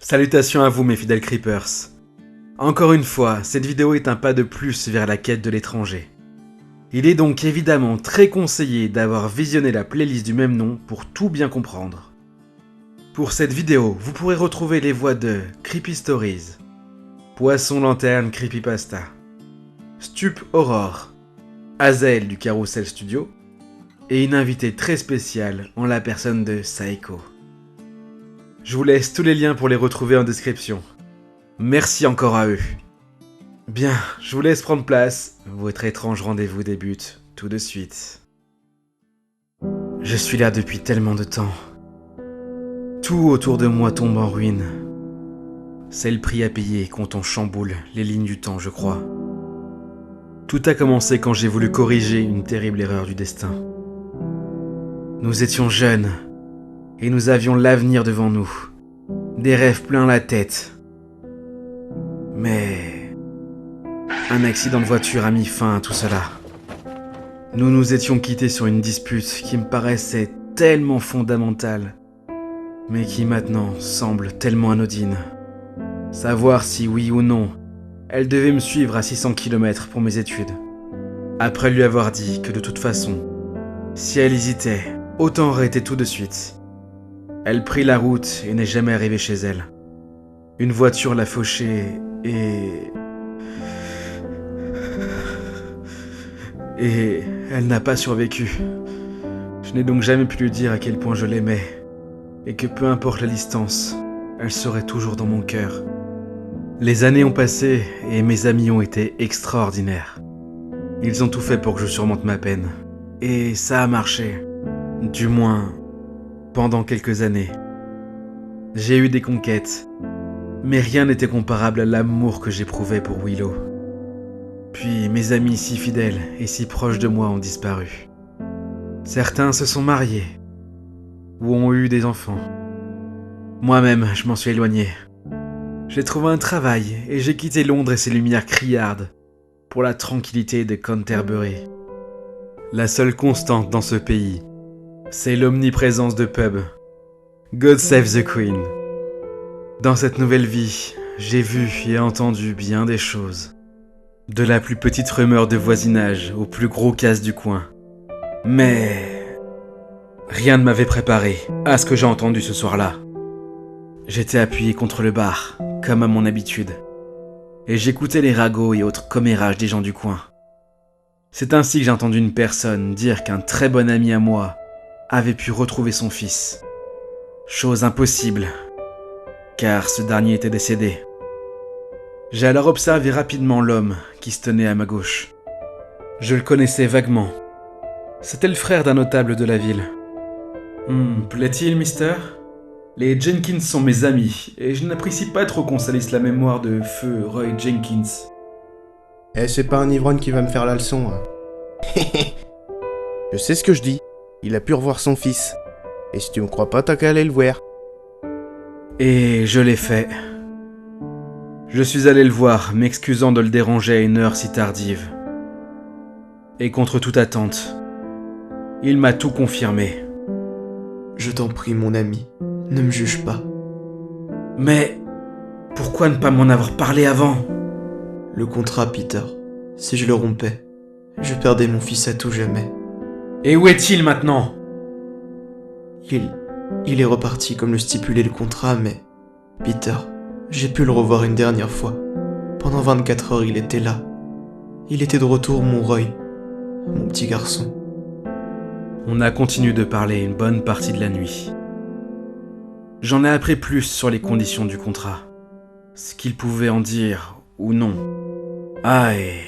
Salutations à vous mes fidèles Creepers. Encore une fois, cette vidéo est un pas de plus vers la quête de l'étranger. Il est donc évidemment très conseillé d'avoir visionné la playlist du même nom pour tout bien comprendre. Pour cette vidéo, vous pourrez retrouver les voix de Creepy Stories, Poisson Lanterne Creepypasta, Stup Aurore, Azael du Carousel Studio, et une invitée très spéciale en la personne de Saeko. Je vous laisse tous les liens pour les retrouver en description. Merci encore à eux. Bien, je vous laisse prendre place. Votre étrange rendez-vous débute tout de suite. Je suis là depuis tellement de temps. Tout autour de moi tombe en ruine. C'est le prix à payer quand on chamboule les lignes du temps, je crois. Tout a commencé quand j'ai voulu corriger une terrible erreur du destin. Nous étions jeunes. Et nous avions l'avenir devant nous. Des rêves plein la tête. Mais un accident de voiture a mis fin à tout cela. Nous nous étions quittés sur une dispute qui me paraissait tellement fondamentale, mais qui maintenant semble tellement anodine. Savoir si oui ou non, elle devait me suivre à 600 km pour mes études. Après lui avoir dit que de toute façon, si elle hésitait, autant arrêter tout de suite. Elle prit la route et n'est jamais arrivée chez elle. Une voiture l'a fauchée et elle n'a pas survécu. Je n'ai donc jamais pu lui dire à quel point je l'aimais et que peu importe la distance, elle serait toujours dans mon cœur. Les années ont passé et mes amis ont été extraordinaires. Ils ont tout fait pour que je surmonte ma peine. Et ça a marché. Du moins, pendant quelques années. J'ai eu des conquêtes, mais rien n'était comparable à l'amour que j'éprouvais pour Willow. Puis mes amis si fidèles et si proches de moi ont disparu. Certains se sont mariés, ou ont eu des enfants. Moi-même, je m'en suis éloigné. J'ai trouvé un travail et j'ai quitté Londres et ses lumières criardes pour la tranquillité de Canterbury. La seule constante dans ce pays, c'est l'omniprésence de pubs. God save the Queen. Dans cette nouvelle vie, j'ai vu et entendu bien des choses. De la plus petite rumeur de voisinage au plus gros casse du coin. Mais rien ne m'avait préparé à ce que j'ai entendu ce soir-là. J'étais appuyé contre le bar, comme à mon habitude, et j'écoutais les ragots et autres commérages des gens du coin. C'est ainsi que j'ai entendu une personne dire qu'un très bon ami à moi avait pu retrouver son fils. Chose impossible, car ce dernier était décédé. J'ai alors observé rapidement l'homme qui se tenait à ma gauche. Je le connaissais vaguement. C'était le frère d'un notable de la ville. Plaît-il, mister ? Les Jenkins sont mes amis, et je n'apprécie pas trop qu'on salisse la mémoire de feu Roy Jenkins. C'est pas un ivrogne qui va me faire la leçon. Hein. Je sais ce que je dis. Il a pu revoir son fils. Et si tu me crois pas, t'as qu'à aller le voir. Et je l'ai fait. Je suis allé le voir, m'excusant de le déranger à une heure si tardive. Et contre toute attente, il m'a tout confirmé. Je t'en prie, mon ami, ne me juge pas. Mais pourquoi ne pas m'en avoir parlé avant ? Le contrat, Peter, si je le rompais, je perdais mon fils à tout jamais. Et où est-il maintenant ? Il est reparti comme le stipulait le contrat, mais... Peter, j'ai pu le revoir une dernière fois. Pendant 24 heures, il était là. Il était de retour, mon Roy. Mon petit garçon. On a continué de parler une bonne partie de la nuit. J'en ai appris plus sur les conditions du contrat. Ce qu'il pouvait en dire ou non. Ah, et...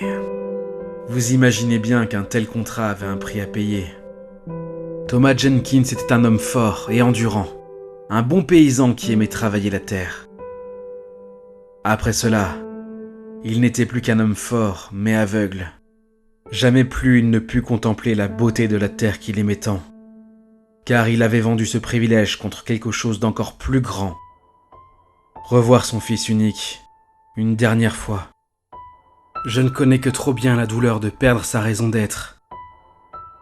vous imaginez bien qu'un tel contrat avait un prix à payer. Thomas Jenkins était un homme fort et endurant, un bon paysan qui aimait travailler la terre. Après cela, il n'était plus qu'un homme fort, mais aveugle. Jamais plus il ne put contempler la beauté de la terre qu'il aimait tant, car il avait vendu ce privilège contre quelque chose d'encore plus grand. Revoir son fils unique, une dernière fois. Je ne connais que trop bien la douleur de perdre sa raison d'être.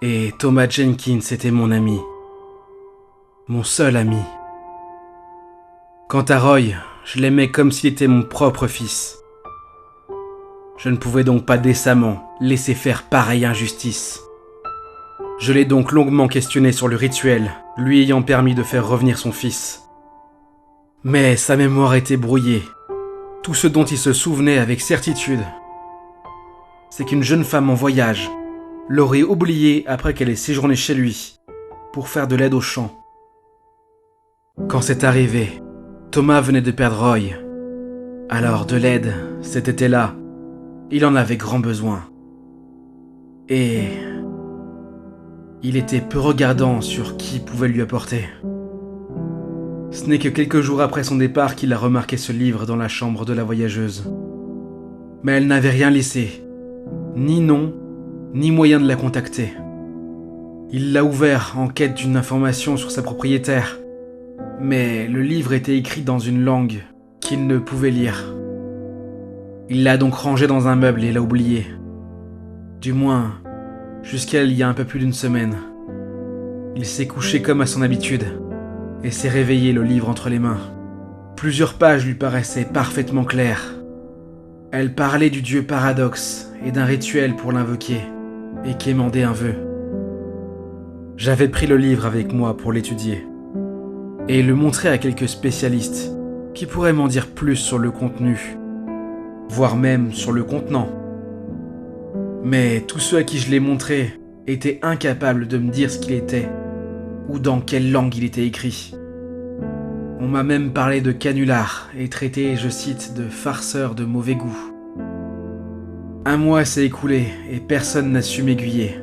Et Thomas Jenkins était mon ami. Mon seul ami. Quant à Roy, je l'aimais comme s'il était mon propre fils. Je ne pouvais donc pas décemment laisser faire pareille injustice. Je l'ai donc longuement questionné sur le rituel, lui ayant permis de faire revenir son fils. Mais sa mémoire était brouillée. Tout ce dont il se souvenait avec certitude, c'est qu'une jeune femme en voyage l'aurait oublié après qu'elle ait séjourné chez lui pour faire de l'aide aux champs. Quand c'est arrivé, Thomas venait de perdre Roy. Alors de l'aide, c'était là. Il en avait grand besoin. Et il était peu regardant sur qui pouvait lui apporter. Ce n'est que quelques jours après son départ qu'il a remarqué ce livre dans la chambre de la voyageuse. Mais elle n'avait rien laissé, ni nom, ni moyen de la contacter. Il l'a ouvert en quête d'une information sur sa propriétaire, mais le livre était écrit dans une langue qu'il ne pouvait lire. Il l'a donc rangé dans un meuble et l'a oublié. Du moins, jusqu'à il y a un peu plus d'une semaine. Il s'est couché comme à son habitude et s'est réveillé le livre entre les mains. Plusieurs pages lui paraissaient parfaitement claires. Elle parlait du dieu Paradoxe et d'un rituel pour l'invoquer et quémander un vœu. J'avais pris le livre avec moi pour l'étudier et le montrer à quelques spécialistes qui pourraient m'en dire plus sur le contenu, voire même sur le contenant. Mais tous ceux à qui je l'ai montré étaient incapables de me dire ce qu'il était ou dans quelle langue il était écrit. On m'a même parlé de canular et traité, je cite, de farceur de mauvais goût. Un mois s'est écoulé et personne n'a su m'aiguiller.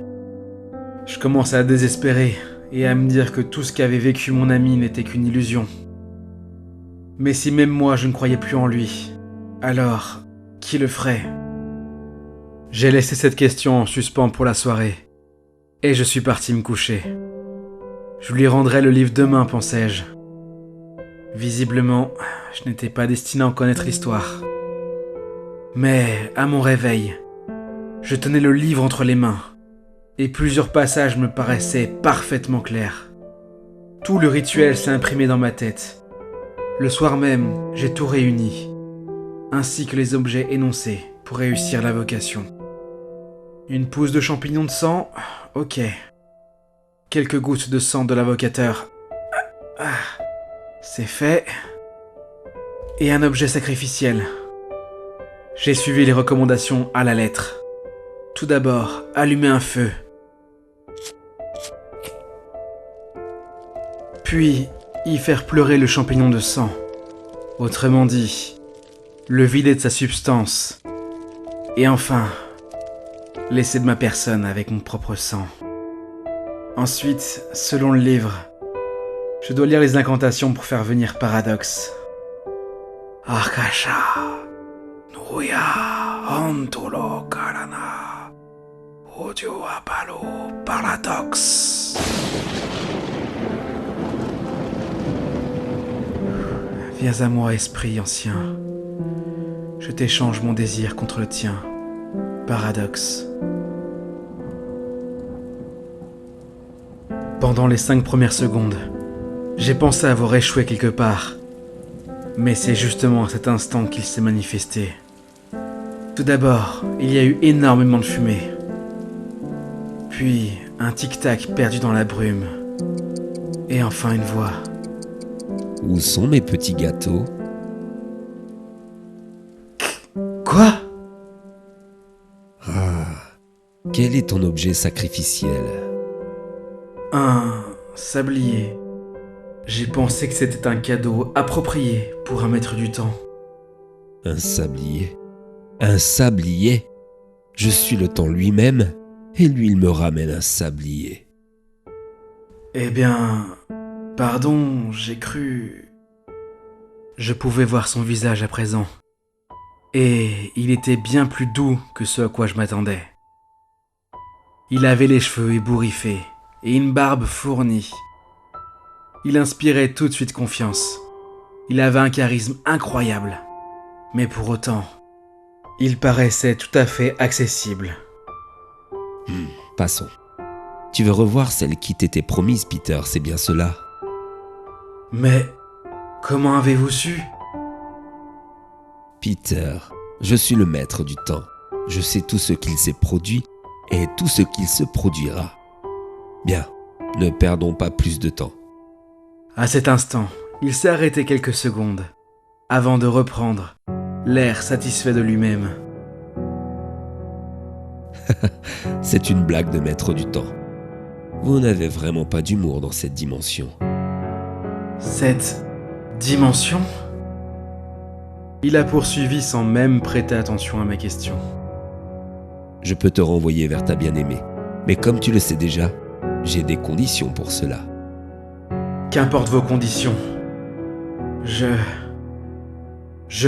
Je commence à désespérer et à me dire que tout ce qu'avait vécu mon ami n'était qu'une illusion. Mais si même moi je ne croyais plus en lui, alors qui le ferait ? J'ai laissé cette question en suspens pour la soirée et je suis parti me coucher. Je lui rendrai le livre demain, pensais-je. Visiblement, je n'étais pas destiné à en connaître l'histoire. Mais, à mon réveil, je tenais le livre entre les mains, et plusieurs passages me paraissaient parfaitement clairs. Tout le rituel s'est imprimé dans ma tête. Le soir même, j'ai tout réuni, ainsi que les objets énoncés pour réussir l'invocation. Une pousse de champignons de sang, ok. Quelques gouttes de sang de l'invocateur. C'est fait. Et un objet sacrificiel. J'ai suivi les recommandations à la lettre. Tout d'abord, allumer un feu. Puis, y faire pleurer le champignon de sang. Autrement dit, le vider de sa substance. Et enfin, laisser de ma personne avec mon propre sang. Ensuite, selon le livre, je dois lire les incantations pour faire venir Paradoxe. Arkasha, Nuya, Antulo, Karana, Odio Apalo, Paradoxe. Viens à moi, esprit ancien. Je t'échange mon désir contre le tien, Paradoxe. Pendant les 5 premières secondes, j'ai pensé avoir échoué quelque part. Mais c'est justement à cet instant qu'il s'est manifesté. Tout d'abord, il y a eu énormément de fumée. Puis, un tic-tac perdu dans la brume. Et enfin une voix. Où sont mes petits gâteaux ? Quoi ? Quel est ton objet sacrificiel ? Un sablier. J'ai pensé que c'était un cadeau approprié pour un maître du temps. Un sablier ? Un sablier ? Je suis le temps lui-même, et lui il me ramène un sablier. Eh bien, pardon, j'ai cru... Je pouvais voir son visage à présent. Et il était bien plus doux que ce à quoi je m'attendais. Il avait les cheveux ébouriffés et une barbe fournie. Il inspirait tout de suite confiance. Il avait un charisme incroyable. Mais pour autant, il paraissait tout à fait accessible. Passons. Tu veux revoir celle qui t'était promise, Peter, c'est bien cela ? Mais Comment avez-vous su? Peter, je suis le maître du temps. Je sais tout ce qu'il s'est produit et tout ce qu'il se produira. Bien, ne perdons pas plus de temps. À cet instant, il s'est arrêté quelques secondes, avant de reprendre, l'air satisfait de lui-même. C'est une blague de maître du temps. Vous n'avez vraiment pas d'humour dans cette dimension. Cette dimension? Il a poursuivi sans même prêter attention à ma question. Je peux te renvoyer vers ta bien-aimée, mais comme tu le sais déjà, j'ai des conditions pour cela. Qu'importe vos conditions, je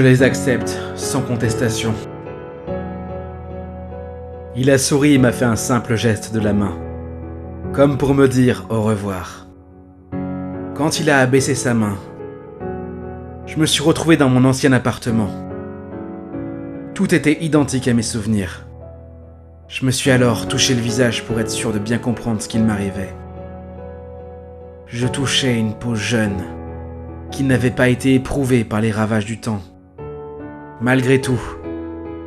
les accepte sans contestation. Il a souri et m'a fait un simple geste de la main, comme pour me dire au revoir. Quand il a abaissé sa main, je me suis retrouvé dans mon ancien appartement. Tout était identique à mes souvenirs. Je me suis alors touché le visage pour être sûr de bien comprendre ce qu'il m'arrivait. Je touchais une peau jeune, qui n'avait pas été éprouvée par les ravages du temps. Malgré tout,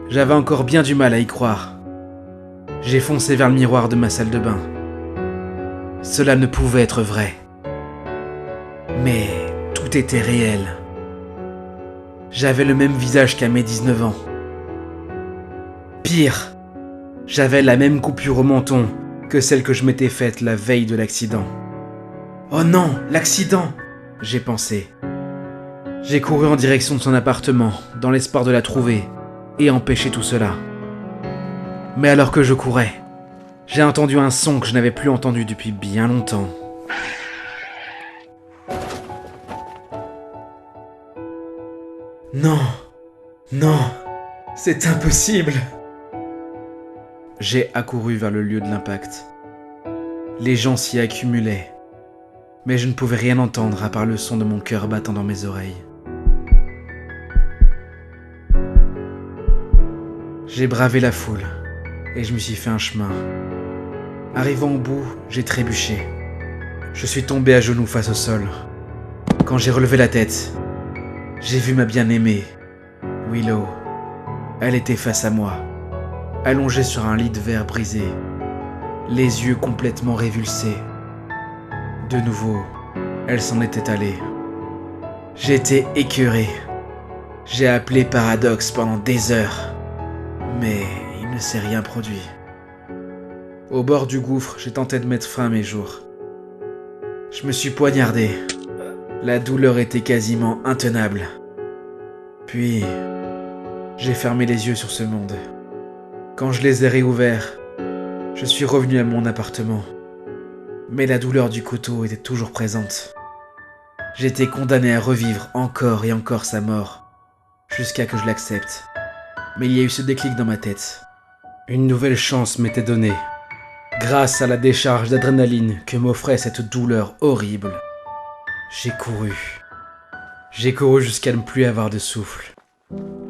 j'avais encore bien du mal à y croire. J'ai foncé vers le miroir de ma salle de bain. Cela ne pouvait être vrai. Mais tout était réel. J'avais le même visage qu'à mes 19 ans. Pire, j'avais la même coupure au menton que celle que je m'étais faite la veille de l'accident. Oh non, l'accident! J'ai pensé. J'ai couru en direction de son appartement, dans l'espoir de la trouver et empêcher tout cela. Mais alors que je courais, j'ai entendu un son que je n'avais plus entendu depuis bien longtemps. Non, non, c'est impossible. J'ai accouru vers le lieu de l'impact. Les gens s'y accumulaient, mais je ne pouvais rien entendre à part le son de mon cœur battant dans mes oreilles. J'ai bravé la foule et je me suis fait un chemin. Arrivant au bout, j'ai trébuché. Je suis tombé à genoux face au sol. Quand j'ai relevé la tête, j'ai vu ma bien-aimée, Willow. Elle était face à moi, allongée sur un lit de verre brisé, les yeux complètement révulsés. De nouveau, elle s'en était allée. J'étais écœuré. J'ai appelé Paradox pendant des heures, mais il ne s'est rien produit. Au bord du gouffre, j'ai tenté de mettre fin à mes jours. Je me suis poignardé. La douleur était quasiment intenable. Puis, j'ai fermé les yeux sur ce monde. Quand je les ai réouverts, je suis revenu à mon appartement. Mais la douleur du couteau était toujours présente. J'étais condamné à revivre encore et encore sa mort, jusqu'à que je l'accepte. Mais il y a eu ce déclic dans ma tête. Une nouvelle chance m'était donnée, grâce à la décharge d'adrénaline que m'offrait cette douleur horrible. J'ai couru. J'ai couru jusqu'à ne plus avoir de souffle.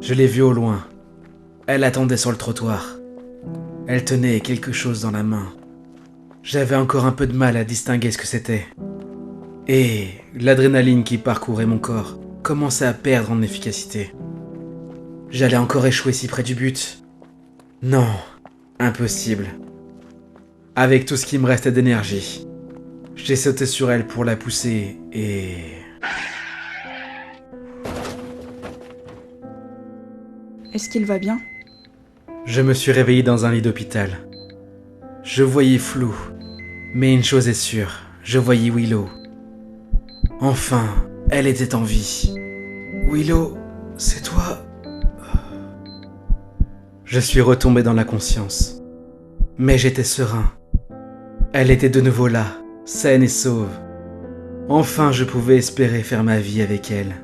Je l'ai vue au loin. Elle attendait sur le trottoir. Elle tenait quelque chose dans la main. J'avais encore un peu de mal à distinguer ce que c'était. Et l'adrénaline qui parcourait mon corps commençait à perdre en efficacité. J'allais encore échouer si près du but. Non, impossible. Avec tout ce qui me restait d'énergie, j'ai sauté sur elle pour la pousser et... Est-ce qu'il va bien? Je me suis réveillé dans un lit d'hôpital. Je voyais flou, mais une chose est sûre, je voyais Willow. Enfin, elle était en vie. Willow, c'est toi? Je suis retombé dans la conscience. Mais j'étais serein. Elle était de nouveau là, saine et sauve. Enfin, je pouvais espérer faire ma vie avec elle.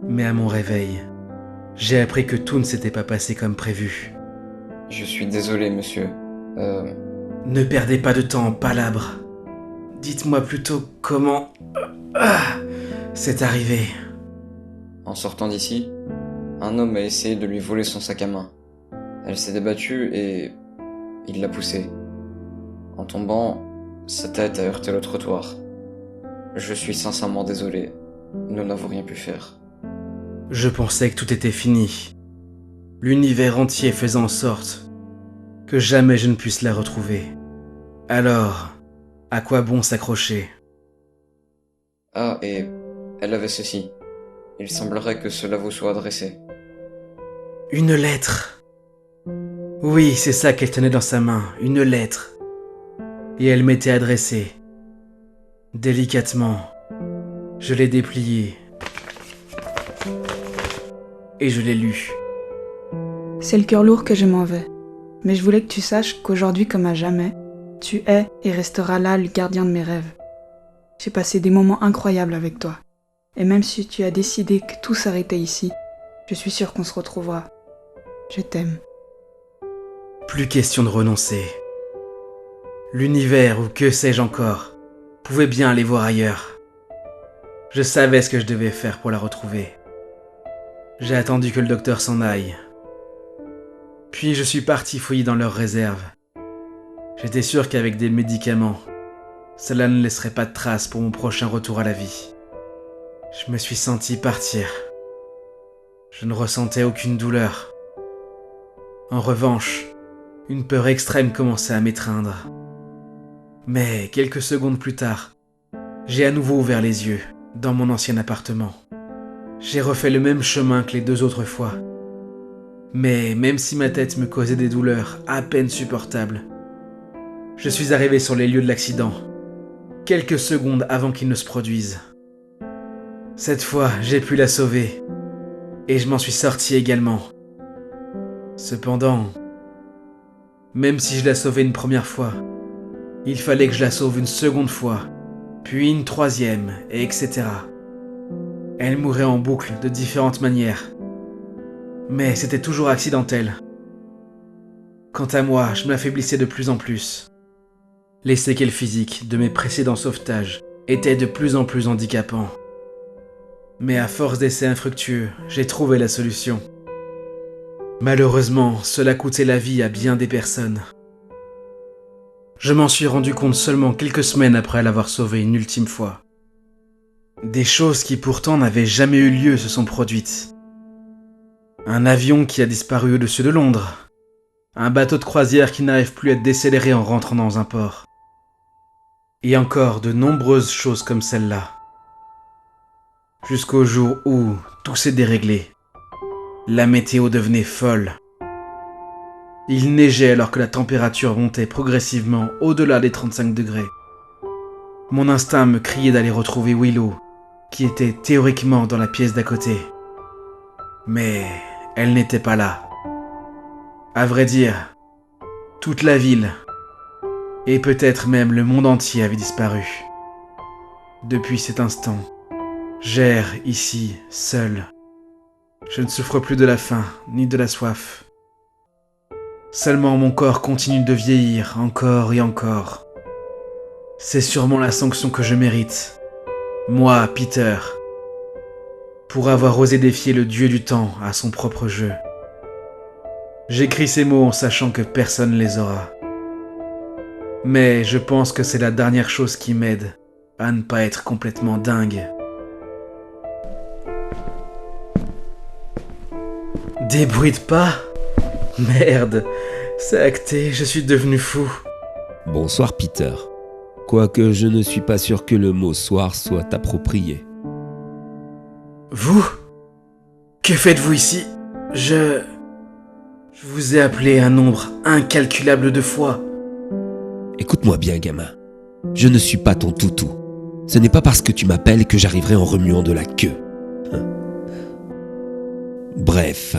Mais à mon réveil, j'ai appris que tout ne s'était pas passé comme prévu. Je suis désolé, monsieur. Ne perdez pas de temps en palabres. Dites-moi plutôt comment... c'est arrivé. En sortant d'ici, un homme a essayé de lui voler son sac à main. Elle s'est débattue et il l'a poussée. En tombant, sa tête a heurté le trottoir. Je suis sincèrement désolé. nous n'avons rien pu faire. Je pensais que tout était fini. L'univers entier faisait en sorte que jamais je ne puisse la retrouver. Alors, à quoi bon s'accrocher? Ah, et elle avait ceci. Il semblerait que cela vous soit adressé. Une lettre. Oui, c'est ça qu'elle tenait dans sa main, une lettre. Et elle m'était adressée. Délicatement, je l'ai dépliée. Et je l'ai lue. C'est le cœur lourd que je m'en vais. Mais je voulais que tu saches qu'aujourd'hui comme à jamais, tu es et resteras là le gardien de mes rêves. J'ai passé des moments incroyables avec toi. Et même si tu as décidé que tout s'arrêtait ici, je suis sûre qu'on se retrouvera. Je t'aime. Plus question de renoncer. L'univers, ou que sais-je encore, pouvait bien aller voir ailleurs. Je savais ce que je devais faire pour la retrouver. J'ai attendu que le docteur s'en aille. Puis je suis parti fouiller dans leurs réserves. J'étais sûr qu'avec des médicaments, cela ne laisserait pas de traces pour mon prochain retour à la vie. Je me suis senti partir. Je ne ressentais aucune douleur. En revanche, une peur extrême commençait à m'étreindre. Mais quelques secondes plus tard, j'ai à nouveau ouvert les yeux dans mon ancien appartement. J'ai refait le même chemin que les 2 autres fois. Mais même si ma tête me causait des douleurs à peine supportables, je suis arrivé sur les lieux de l'accident, quelques secondes avant qu'il ne se produise. Cette fois, j'ai pu la sauver, et je m'en suis sorti également. Cependant, même si je la sauvais une première fois, il fallait que je la sauve une seconde fois, puis une troisième, et etc. Elle mourait en boucle de différentes manières. Mais c'était toujours accidentel. Quant à moi, je m'affaiblissais de plus en plus. Les séquelles physiques de mes précédents sauvetages étaient de plus en plus handicapants. Mais à force d'essais infructueux, j'ai trouvé la solution. Malheureusement, cela coûtait la vie à bien des personnes. Je m'en suis rendu compte seulement quelques semaines après l'avoir sauvée une ultime fois. Des choses qui pourtant n'avaient jamais eu lieu se sont produites. Un avion qui a disparu au-dessus de Londres. Un bateau de croisière qui n'arrive plus à être décéléré en rentrant dans un port. Et encore de nombreuses choses comme celle-là. Jusqu'au jour où tout s'est déréglé. La météo devenait folle. Il neigeait alors que la température montait progressivement au-delà des 35 degrés. Mon instinct me criait d'aller retrouver Willow, qui était théoriquement dans la pièce d'à côté. Mais elle n'était pas là. À vrai dire, toute la ville, et peut-être même le monde entier avait disparu. Depuis cet instant, j'erre ici, seul. Je ne souffre plus de la faim, ni de la soif. Seulement mon corps continue de vieillir encore et encore. C'est sûrement la sanction que je mérite. Moi, Peter, pour avoir osé défier le dieu du temps à son propre jeu. J'écris ces mots en sachant que personne ne les aura. Mais je pense que c'est la dernière chose qui m'aide à ne pas être complètement dingue. Des bruits de pas? Merde, c'est acté, je suis devenu fou. Bonsoir Peter. Quoique je ne suis pas sûr que le mot soir soit approprié. Vous? Que faites-vous ici? Je vous ai appelé un nombre incalculable de fois. Écoute-moi bien, gamin. Je ne suis pas ton toutou. Ce n'est pas parce que tu m'appelles que j'arriverai en remuant de la queue. Bref,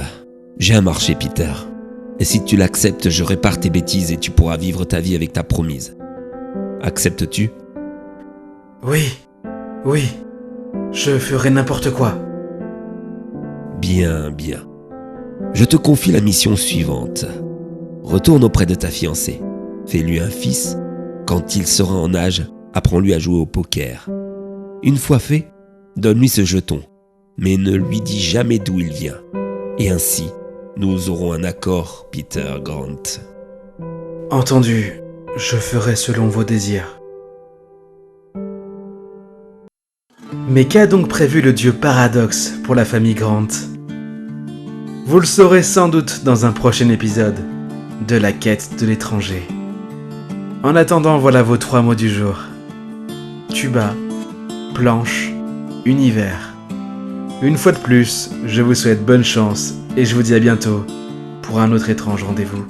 j'ai un marché, Peter. Et si tu l'acceptes, je répare tes bêtises et tu pourras vivre ta vie avec ta promise. Acceptes-tu? Oui, je ferai n'importe quoi. Bien, bien. Je te confie la mission suivante. Retourne auprès de ta fiancée. Fais-lui un fils. Quand il sera en âge, apprends-lui à jouer au poker. Une fois fait, donne-lui ce jeton. Mais ne lui dis jamais d'où il vient. Et ainsi, nous aurons un accord, Peter Grant. Entendu, je ferai selon vos désirs. Mais qu'a donc prévu le dieu Paradoxe pour la famille Grant? Vous le saurez sans doute dans un prochain épisode de La quête de l'étranger. En attendant, voilà vos 3 mots du jour. Tuba, planche, univers. Une fois de plus, je vous souhaite bonne chance et je vous dis à bientôt pour un autre étrange rendez-vous.